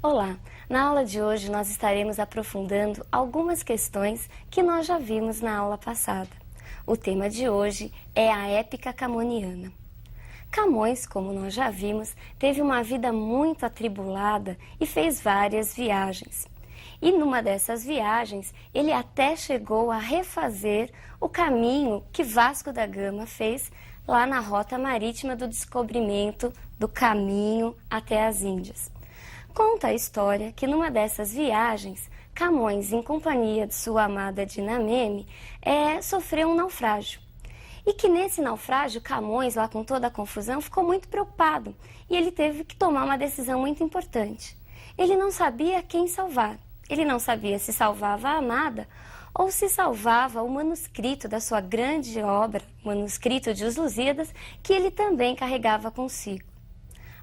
Olá! Na aula de hoje nós estaremos aprofundando algumas questões que nós já vimos na aula passada. O tema de hoje é a épica camoniana. Camões, como nós já vimos, teve uma vida muito atribulada e fez várias viagens. E numa dessas viagens, ele até chegou a refazer o caminho que Vasco da Gama fez lá na rota marítima do descobrimento do caminho até as Índias. Conta a história que numa dessas viagens, Camões, em companhia de sua amada Dinameme, sofreu um naufrágio. E que nesse naufrágio, Camões, lá com toda a confusão, ficou muito preocupado e ele teve que tomar uma decisão muito importante. Ele não sabia quem salvar. Ele não sabia se salvava a amada ou se salvava o manuscrito da sua grande obra, o manuscrito de Os Lusíadas, que ele também carregava consigo.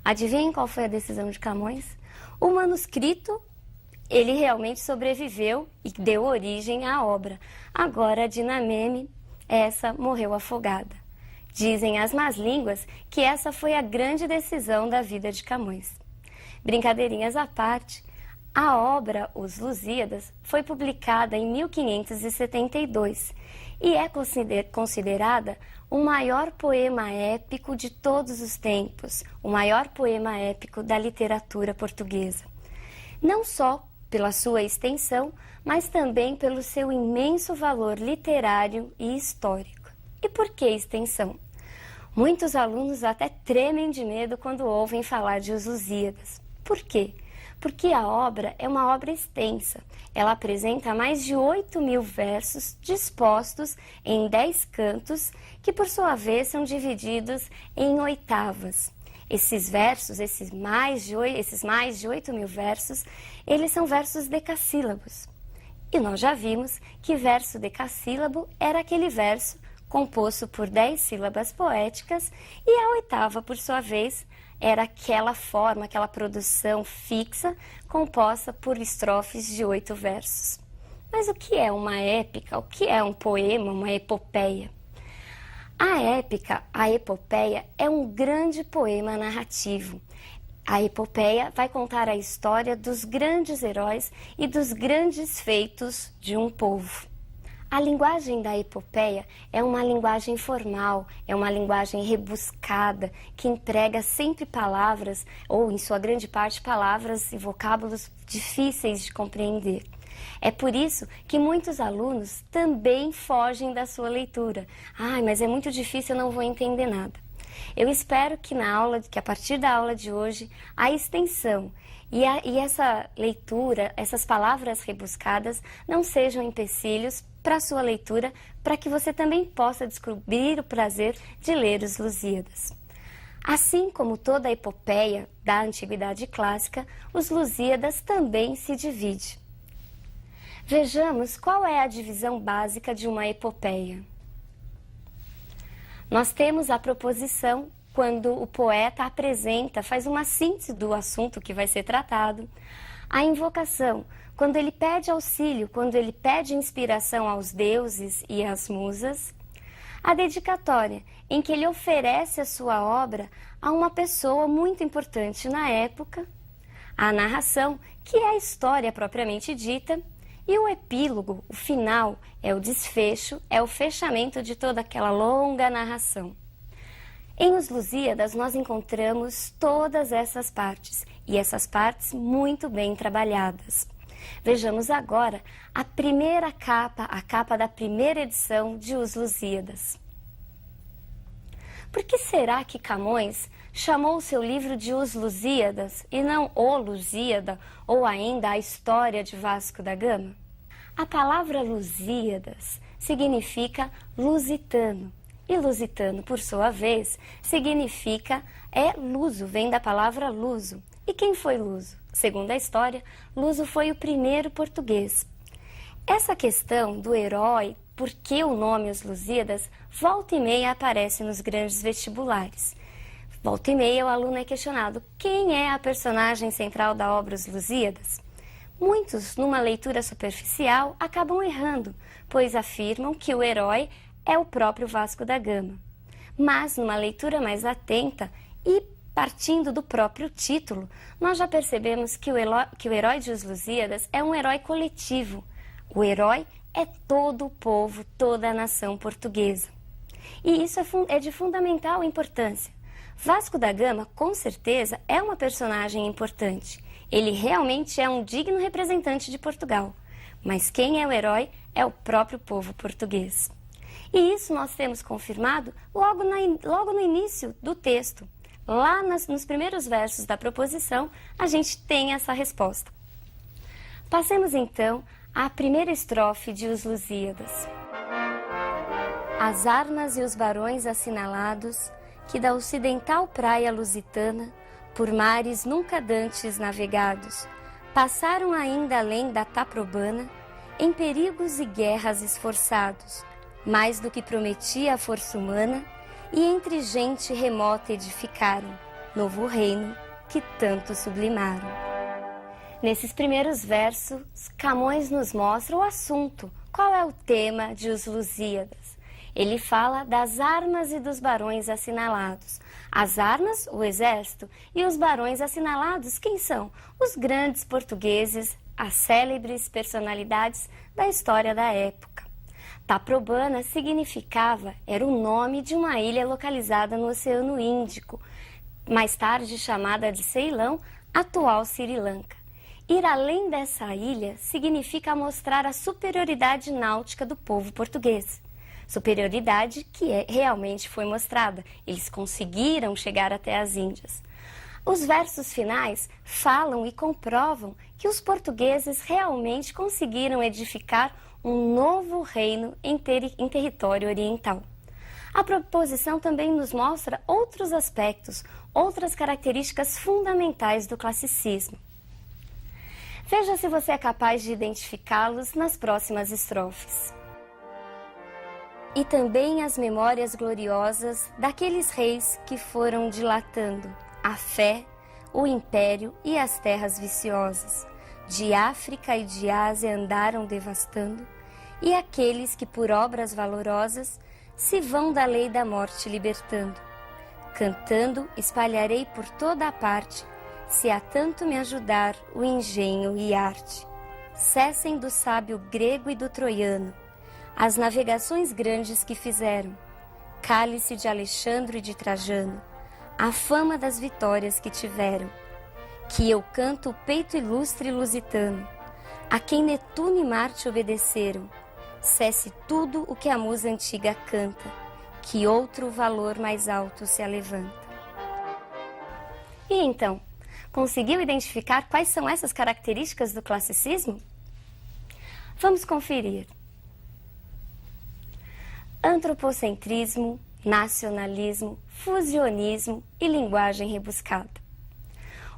Adivinhem qual foi a decisão de Camões? O manuscrito, ele realmente sobreviveu e deu origem à obra. Agora, a Dinameme, essa morreu afogada. Dizem as más línguas que essa foi a grande decisão da vida de Camões. Brincadeirinhas à parte, a obra Os Lusíadas foi publicada em 1572 e é considerada o maior poema épico de todos os tempos, o maior poema épico da literatura portuguesa. Não só pela sua extensão, mas também pelo seu imenso valor literário e histórico. E por que extensão? Muitos alunos até tremem de medo quando ouvem falar de Os Lusíadas. Por quê? Porque a obra é uma obra extensa. Ela apresenta mais de 8.000 versos dispostos em 10 cantos, que por sua vez são divididos em oitavas. Esses versos, esses mais de 8.000 versos, eles são versos decassílabos. E nós já vimos que verso decassílabo era aquele verso composto por 10 sílabas poéticas e a oitava, por sua vez, era aquela forma, aquela produção fixa composta por estrofes de 8 versos. Mas o que é uma épica? O que é um poema, uma epopeia? A épica, a epopeia, é um grande poema narrativo. A epopeia vai contar a história dos grandes heróis e dos grandes feitos de um povo. A linguagem da epopeia é uma linguagem formal, é uma linguagem rebuscada, que emprega sempre palavras, ou em sua grande parte palavras e vocábulos difíceis de compreender. É por isso que muitos alunos também fogem da sua leitura. Mas é muito difícil, eu não vou entender nada. Eu espero que a partir da aula de hoje, a extensão e essa leitura, essas palavras rebuscadas, não sejam empecilhos para a sua leitura, para que você também possa descobrir o prazer de ler Os Lusíadas. Assim como toda a epopeia da Antiguidade Clássica, Os Lusíadas também se divide. Vejamos qual é a divisão básica de uma epopeia. Nós temos a proposição, quando o poeta faz uma síntese do assunto que vai ser tratado. A invocação, quando ele pede auxílio, quando ele pede inspiração aos deuses e às musas. A dedicatória, em que ele oferece a sua obra a uma pessoa muito importante na época. A narração, que é a história propriamente dita. E o epílogo, o final, é o desfecho, é o fechamento de toda aquela longa narração. Em Os Lusíadas nós encontramos todas essas partes, e essas partes muito bem trabalhadas. Vejamos agora a primeira capa, a capa da primeira edição de Os Lusíadas. Por que será que Camões chamou o seu livro de Os Lusíadas e não O Lusíada ou ainda a História de Vasco da Gama? A palavra Lusíadas significa lusitano e lusitano, por sua vez, significa luso, vem da palavra luso. E quem foi Luso? Segundo a história, Luso foi o primeiro português. Essa questão do herói, por que o nome Os Lusíadas, volta e meia aparece nos grandes vestibulares. Volta e meia o aluno é questionado: quem é a personagem central da obra Os Lusíadas? Muitos, numa leitura superficial, acabam errando, pois afirmam que o herói é o próprio Vasco da Gama. Mas, numa leitura mais atenta e partindo do próprio título, nós já percebemos que o herói de Os Lusíadas é um herói coletivo. O herói é todo o povo, toda a nação portuguesa. E isso é de fundamental importância. Vasco da Gama, com certeza, é uma personagem importante. Ele realmente é um digno representante de Portugal. Mas quem é o herói é o próprio povo português. E isso nós temos confirmado logo no início do texto. Lá nos primeiros versos da proposição, a gente tem essa resposta. Passemos então à primeira estrofe de Os Lusíadas. As armas e os barões assinalados, que da ocidental praia lusitana, por mares nunca dantes navegados, passaram ainda além da Taprobana, em perigos e guerras esforçados, mais do que prometia a força humana, e entre gente remota edificaram novo reino que tanto sublimaram. Nesses primeiros versos, Camões nos mostra o assunto. Qual é o tema de Os Lusíadas? Ele fala das armas e dos barões assinalados. As armas, o exército, e os barões assinalados, quem são? Os grandes portugueses, as célebres personalidades da história da época. Taprobana era o nome de uma ilha localizada no Oceano Índico, mais tarde chamada de Ceilão, atual Sri Lanka. Ir além dessa ilha significa mostrar a superioridade náutica do povo português. Superioridade que realmente foi mostrada. Eles conseguiram chegar até as Índias. Os versos finais falam e comprovam que os portugueses realmente conseguiram edificar um novo reino em território oriental. A proposição também nos mostra outros aspectos, outras características fundamentais do classicismo. Veja se você é capaz de identificá-los nas próximas estrofes. E também as memórias gloriosas daqueles reis que foram dilatando a fé, o império e as terras viciosas, de África e de Ásia andaram devastando, e aqueles que por obras valorosas se vão da lei da morte libertando. Cantando espalharei por toda a parte, se a tanto me ajudar o engenho e arte. Cessem do sábio grego e do troiano as navegações grandes que fizeram, cálice de Alexandre e de Trajano, a fama das vitórias que tiveram, que eu canto o peito ilustre lusitano, a quem Netuno e Marte obedeceram, cesse tudo o que a musa antiga canta, que outro valor mais alto se alevanta. E então, conseguiu identificar quais são essas características do classicismo? Vamos conferir. Antropocentrismo, nacionalismo, fusionismo e linguagem rebuscada.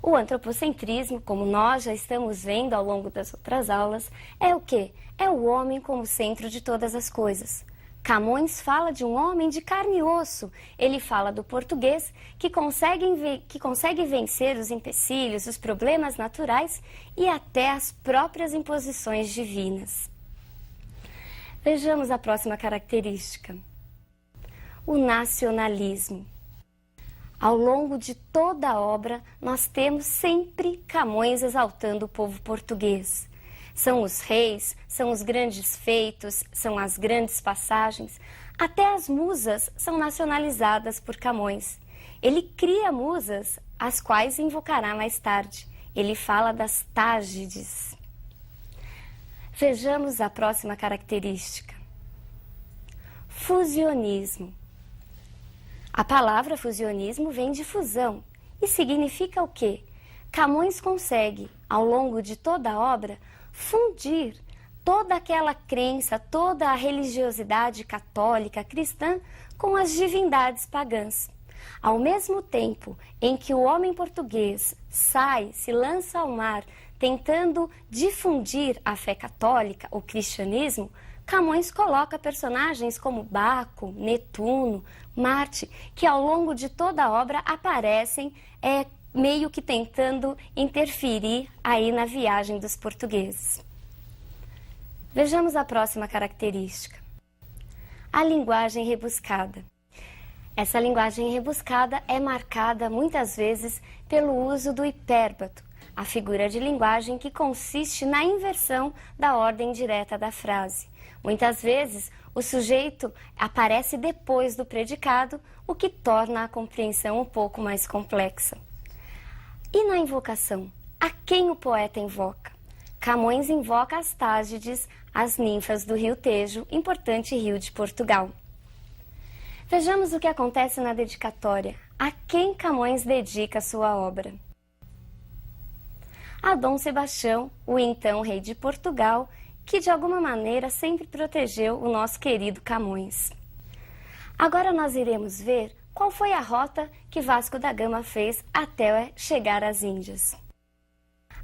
O antropocentrismo, como nós já estamos vendo ao longo das outras aulas, é o quê? É o homem como centro de todas as coisas. Camões fala de um homem de carne e osso. Ele fala do português que consegue vencer os empecilhos, os problemas naturais e até as próprias imposições divinas. Vejamos a próxima característica. O nacionalismo. Ao longo de toda a obra, nós temos sempre Camões exaltando o povo português. São os reis, são os grandes feitos, são as grandes passagens. Até as musas são nacionalizadas por Camões. Ele cria musas, as quais invocará mais tarde. Ele fala das Tágides. Vejamos a próxima característica. Fusionismo. A palavra fusionismo vem de fusão e significa o quê? Camões consegue, ao longo de toda a obra, fundir toda aquela crença, toda a religiosidade católica, cristã, com as divindades pagãs. Ao mesmo tempo em que o homem português se lança ao mar, tentando difundir a fé católica, o cristianismo, Camões coloca personagens como Baco, Netuno, Marte, que ao longo de toda a obra aparecem meio que tentando interferir aí na viagem dos portugueses. Vejamos a próxima característica. A linguagem rebuscada. Essa linguagem rebuscada é marcada muitas vezes pelo uso do hipérbato, a figura de linguagem que consiste na inversão da ordem direta da frase. Muitas vezes, o sujeito aparece depois do predicado, o que torna a compreensão um pouco mais complexa. E na invocação? A quem o poeta invoca? Camões invoca as Tágides, as ninfas do rio Tejo, importante rio de Portugal. Vejamos o que acontece na dedicatória. A quem Camões dedica sua obra? A Dom Sebastião, o então rei de Portugal, que de alguma maneira sempre protegeu o nosso querido Camões. Agora nós iremos ver qual foi a rota que Vasco da Gama fez até chegar às Índias.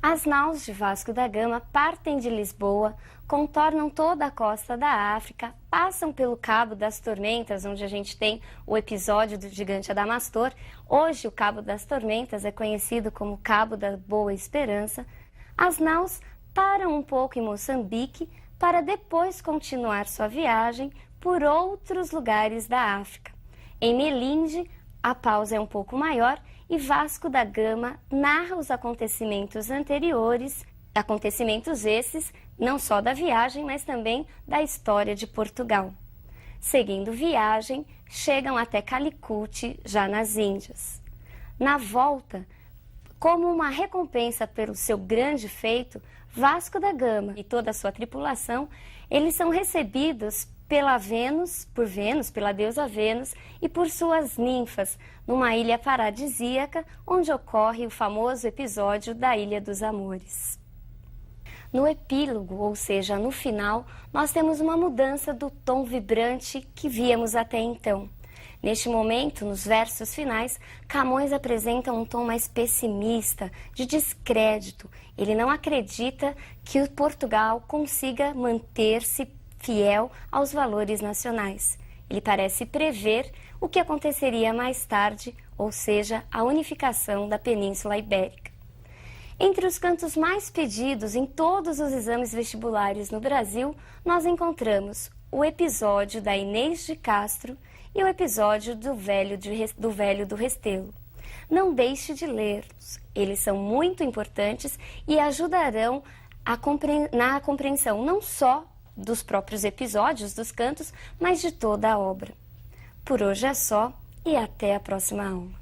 As naus de Vasco da Gama partem de Lisboa, contornam toda a costa da África, passam pelo Cabo das Tormentas, onde a gente tem o episódio do gigante Adamastor. Hoje o Cabo das Tormentas é conhecido como Cabo da Boa Esperança. As naus param um pouco em Moçambique para depois continuar sua viagem por outros lugares da África. Em Melinge, a pausa é um pouco maior e Vasco da Gama narra os acontecimentos anteriores, acontecimentos esses não só da viagem, mas também da história de Portugal. Seguindo viagem, chegam até Calicut, já nas Índias. Na volta, como uma recompensa pelo seu grande feito, Vasco da Gama e toda a sua tripulação, eles são recebidos pela deusa Vênus e por suas ninfas, numa ilha paradisíaca, onde ocorre o famoso episódio da Ilha dos Amores. No epílogo, ou seja, no final, nós temos uma mudança do tom vibrante que víamos até então. Neste momento, nos versos finais, Camões apresenta um tom mais pessimista, de descrédito. Ele não acredita que o Portugal consiga manter-se fiel aos valores nacionais. Ele parece prever o que aconteceria mais tarde, ou seja, a unificação da Península Ibérica. Entre os cantos mais pedidos em todos os exames vestibulares no Brasil, nós encontramos o episódio da Inês de Castro e o episódio do Velho do Restelo. Não deixe de lê-los, eles são muito importantes e ajudarão na compreensão não só dos próprios episódios dos cantos, mas de toda a obra. Por hoje é só e até a próxima aula.